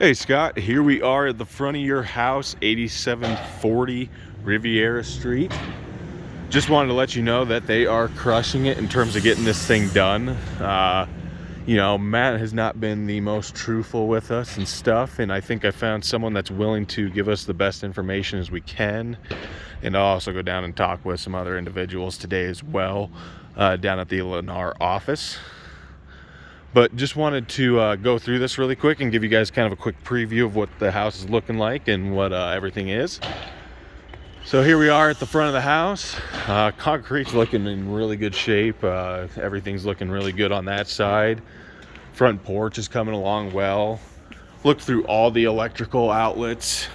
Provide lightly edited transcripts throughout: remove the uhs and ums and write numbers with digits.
Hey Scott, here we are at the front of your house, 8740 Riviera Street. Just wanted to let you know that they are crushing it in terms of getting this thing done. Matt has not been the most truthful with us and stuff, and I think I found someone that's willing to give us the best information as we can. And I'll also go down and talk with some other individuals today as well, down at the Lennar office. But just wanted to go through this really quick and give you guys kind of a quick preview of what the house is looking like and what everything is. So here we are at the front of the house. Concrete's looking in really good shape. Everything's looking really good on that side. Front porch is coming along well. Looked through all the electrical outlets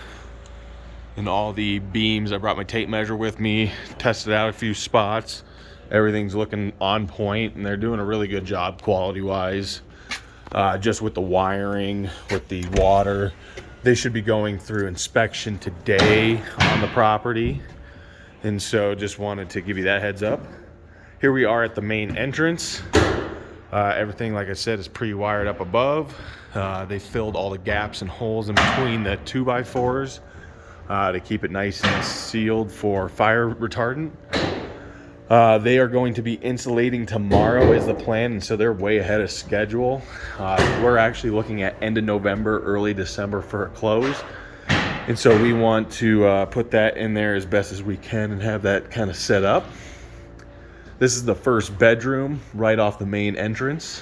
and all the beams. I brought my tape measure with me, tested out a few spots. Everything's looking on point, and they're doing a really good job quality-wise. Just with the wiring, with the water. They should be going through inspection today on the property. And so just wanted to give you that heads up. Here we are at the main entrance. Everything, like I said, is pre-wired up above. They filled all the gaps and holes in between the 2x4s to keep it nice and sealed for fire retardant. They are going to be insulating tomorrow is the plan, and so they're way ahead of schedule. We're actually looking at end of November, early December for a close. And so we want to put that in there as best as we can and have that kind of set up. This is the first bedroom right off the main entrance.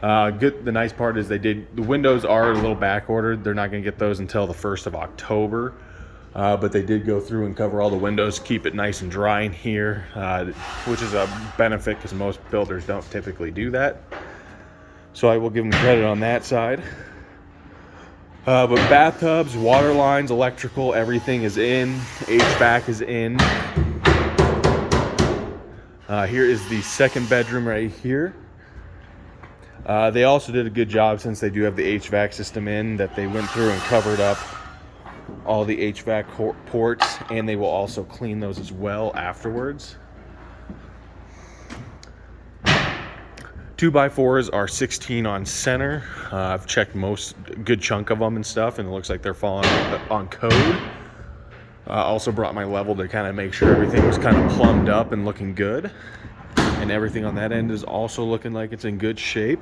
The nice part is the windows are a little back ordered. They're not going to get those until the 1st of October. But they did go through and cover all the windows, keep it nice and dry in here, which is a benefit because most builders don't typically do that. So I will give them credit on that side. But bathtubs, water lines, electrical, everything is in. HVAC is in. Here is the second bedroom right here. They also did a good job, since they do have the HVAC system in, that they went through and covered up all the HVAC ports, and they will also clean those as well afterwards. 2x4s are 16 on center. I've checked good chunk of them and stuff, and it looks like they're falling on code. Also brought my level to kind of make sure everything was kind of plumbed up and looking good. And everything on that end is also looking like it's in good shape.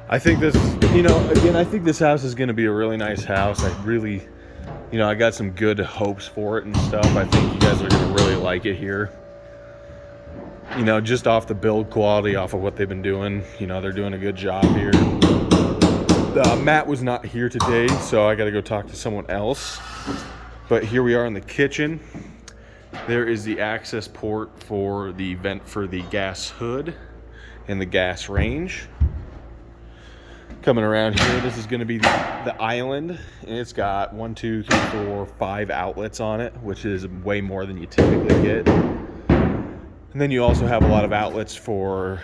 I think this, I think this house is going to be a really nice house. I got some good hopes for it and stuff. I think you guys are going to really like it here. Just off the build quality, off of what they've been doing, they're doing a good job here. Matt was not here today, so I got to go talk to someone else. But here we are in the kitchen. There is the access port for the vent for the gas hood and the gas range. Coming around here, this is going to be the island, and it's got 1, 2, 3, 4, 5 outlets on it, which is way more than you typically get. And then you also have a lot of outlets for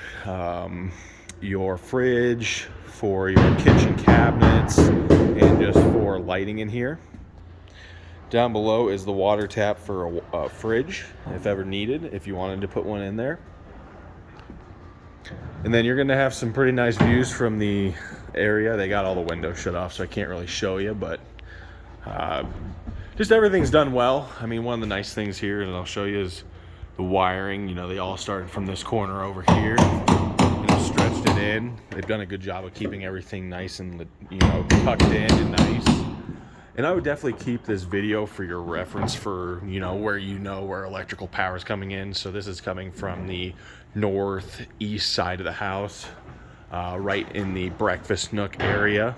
your fridge, for your kitchen cabinets, and just for lighting in here. Down below is the water tap for a fridge, if ever needed, if you wanted to put one in there. And then you're going to have some pretty nice views from the area. They got all the windows shut off, so I can't really show you, but just everything's done well. I mean, one of the nice things here, and I'll show you, is the wiring. They all started from this corner over here and have stretched it in. They've done a good job of keeping everything nice and, tucked in and nice. And I would definitely keep this video for your reference for, where electrical power is coming in. So this is coming from the northeast side of the house, right in the breakfast nook area.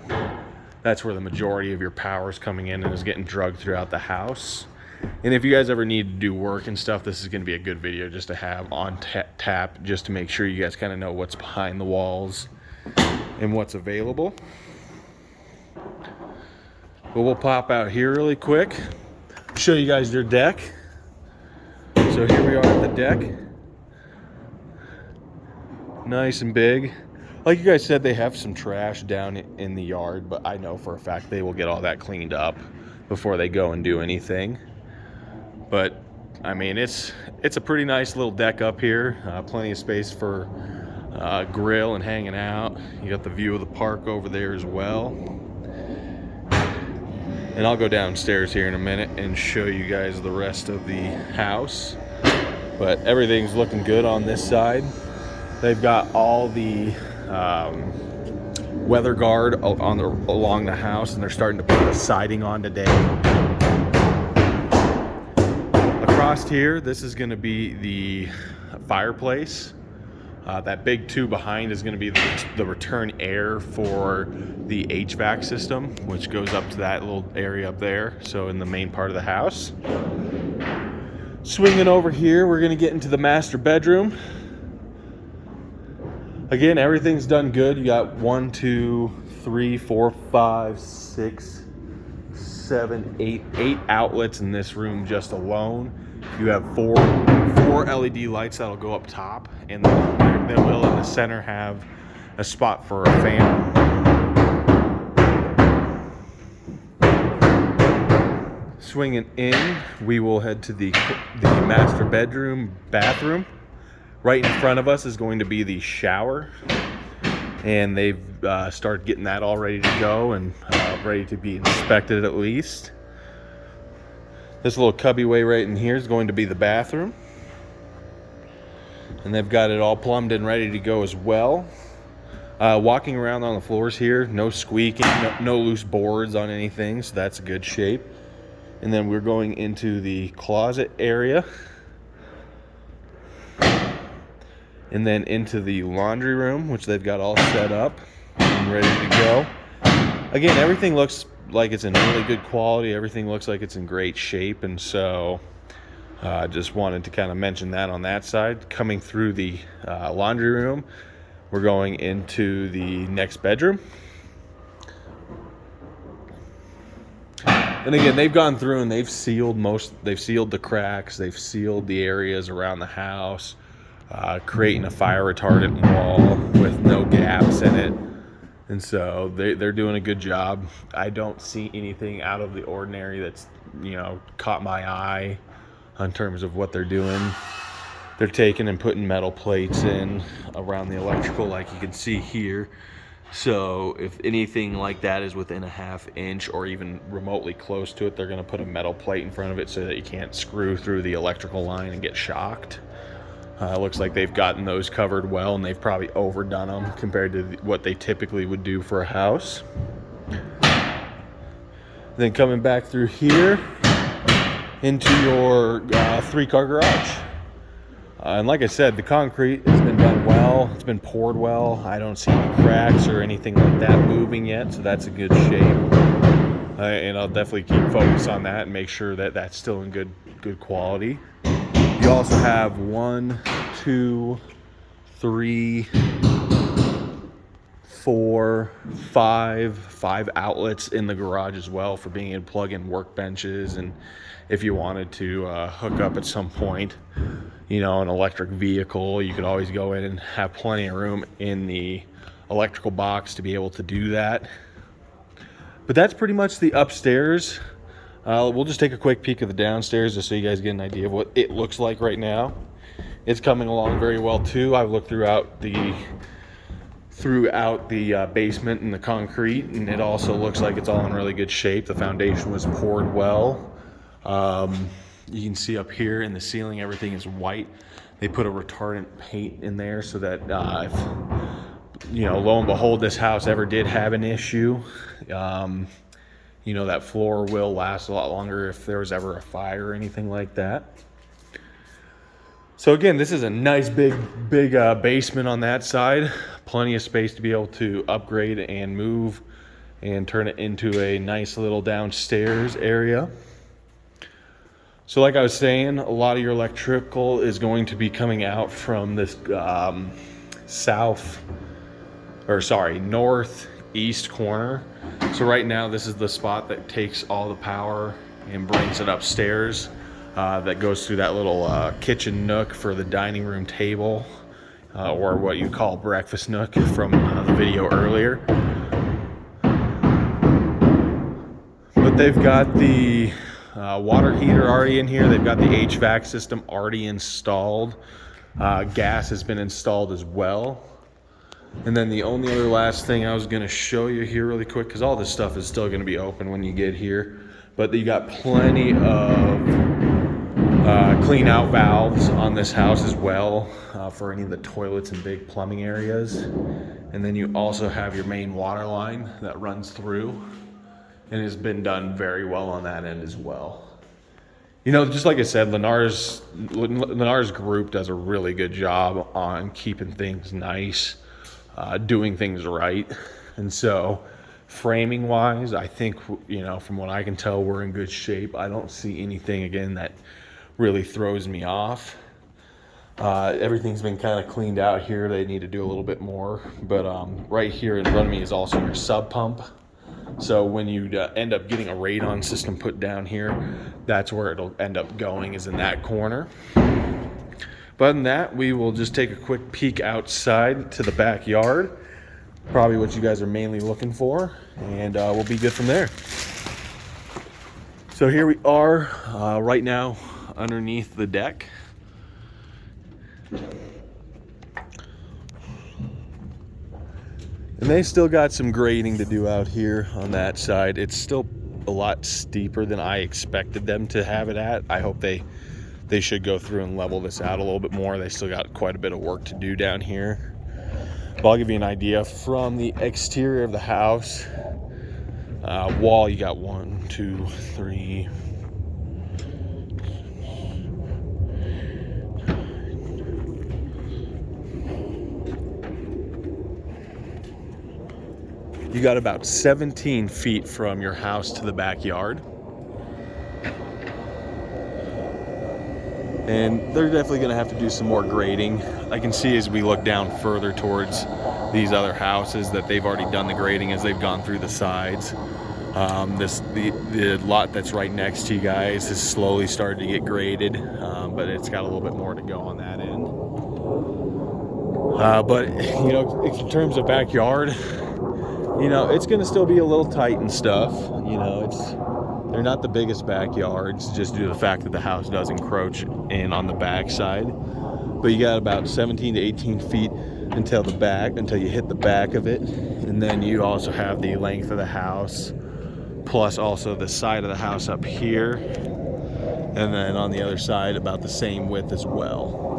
That's where the majority of your power is coming in and is getting drugged throughout the house. And if you guys ever need to do work and stuff, this is going to be a good video just to have on tap, just to make sure you guys kind of know what's behind the walls and what's available. But we'll pop out here really quick, show you guys their deck. So here we are at the deck. Nice and big. Like you guys said, they have some trash down in the yard, but I know for a fact they will get all that cleaned up before they go and do anything. But I mean, it's a pretty nice little deck up here. Plenty of space for grill and hanging out. You got the view of the park over there as well. And I'll go downstairs here in a minute and show you guys the rest of the house. But everything's looking good on this side. They've got all the weather guard along the house, and they're starting to put the siding on today. Across here, this is going to be the fireplace. That big tube behind is going to be the return air for the HVAC system, which goes up to that little area up there, so in the main part of the house. Swinging over here, we're going to get into the master bedroom. Again, everything's done good. You got 1, 2, 3, 4, 5, 6, 7, 8 outlets in this room just alone. You have four LED lights that'll go up top, and then we'll in the center have a spot for a fan. Swinging in, we will head to the master bathroom. Right in front of us is going to be the shower, and they've started getting that all ready to go and ready to be inspected at least. This little cubby-way right in here is going to be the bathroom, and they've got it all plumbed and ready to go as well. Walking around on the floors here, no squeaking, no loose boards on anything, so that's a good shape. And then we're going into the closet area, and then into the laundry room, which they've got all set up and ready to go. Again, everything looks like it's in really good quality. Everything looks like it's in great shape, and so just wanted to kind of mention that on that side. Coming through the laundry room, we're going into the next bedroom. And again, they've gone through and they've sealed the cracks, they've sealed the areas around the house, creating a fire retardant wall with no gaps in it. And so they're doing a good job. I don't see anything out of the ordinary that's, caught my eye in terms of what they're doing. They're taking and putting metal plates in around the electrical, like you can see here. So if anything like that is within a ½ inch or even remotely close to it, they're going to put a metal plate in front of it so that you can't screw through the electrical line and get shocked. It looks like they've gotten those covered well, and they've probably overdone them compared to what they typically would do for a house. Then coming back through here into your 3-car garage. And like I said, the concrete has been done well. It's been poured well. I don't see any cracks or anything like that moving yet, so that's a good shape. And I'll definitely keep focus on that and make sure that that's still in good quality. You also have 1, 2, 3, 4, 5 outlets in the garage as well for being able to plug in workbenches, and if you wanted to hook up at some point, an electric vehicle, you could always go in and have plenty of room in the electrical box to be able to do that. But that's pretty much the upstairs. We'll just take a quick peek of the downstairs just so you guys get an idea of what it looks like right now. It's coming along very well too. I've looked throughout the basement and the concrete, and it also looks like it's all in really good shape. The foundation was poured well. You can see up here in the ceiling, everything is white. They put a retardant paint in there so that if, lo and behold, this house ever did have an issue, that floor will last a lot longer if there was ever a fire or anything like that. So again, this is a nice big basement on that side. Plenty of space to be able to upgrade and move and turn it into a nice little downstairs area. So like I was saying, a lot of your electrical is going to be coming out from this northeast corner. So right now this is the spot that takes all the power and brings it upstairs. That goes through that little kitchen nook for the dining room table, or what you call breakfast nook from the video earlier. But they've got the Water heater already in here. They've got the HVAC system already installed. Gas has been installed as well. And then the only other last thing I was going to show you here really quick, because all this stuff is still going to be open when you get here, but you got plenty of clean out valves on this house as well for any of the toilets and big plumbing areas. And then you also have your main water line that runs through, and has been done very well on that end as well. You know, just like I said, Lennar's group does a really good job on keeping things nice, doing things right. And so framing wise, I think, you know, from what I can tell, we're in good shape. I don't see anything again that really throws me off. Everything's been kind of cleaned out here. They need to do a little bit more, but right here in front of me is also your sub pump. So when you end up getting a radon system put down here, that's where it'll end up going, is in that corner. But other than that, we will just take a quick peek outside to the backyard, probably what you guys are mainly looking for, and we'll be good from there. So here we are right now underneath the deck. And they still got some grading to do out here on that side. It's still a lot steeper than I expected them to have it at. I hope they should go through and level this out a little bit more. They still got quite a bit of work to do down here. But I'll give you an idea from the exterior of the house. Wall, you got 1, 2, 3. You got about 17 feet from your house to the backyard. And they're definitely gonna have to do some more grading. I can see as we look down further towards these other houses that they've already done the grading as they've gone through the sides. The lot that's right next to you guys has slowly started to get graded, but it's got a little bit more to go on that end. But you know, in terms of backyard, you know, it's going to still be a little tight and stuff. You know, they're not the biggest backyards, just due to the fact that the house does encroach in on the back side. But you got about 17 to 18 feet until you hit the back of it. And then you also have the length of the house, plus also the side of the house up here. And then on the other side, about the same width as well.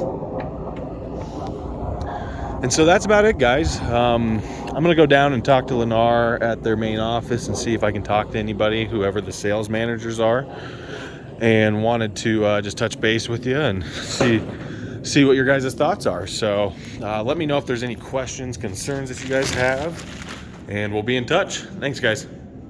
And so that's about it, guys. I'm gonna go down and talk to Lennar at their main office and see if I can talk to anybody, whoever the sales managers are, and wanted to just touch base with you and see what your guys' thoughts are. So let me know if there's any questions, concerns that you guys have, and we'll be in touch. Thanks, guys.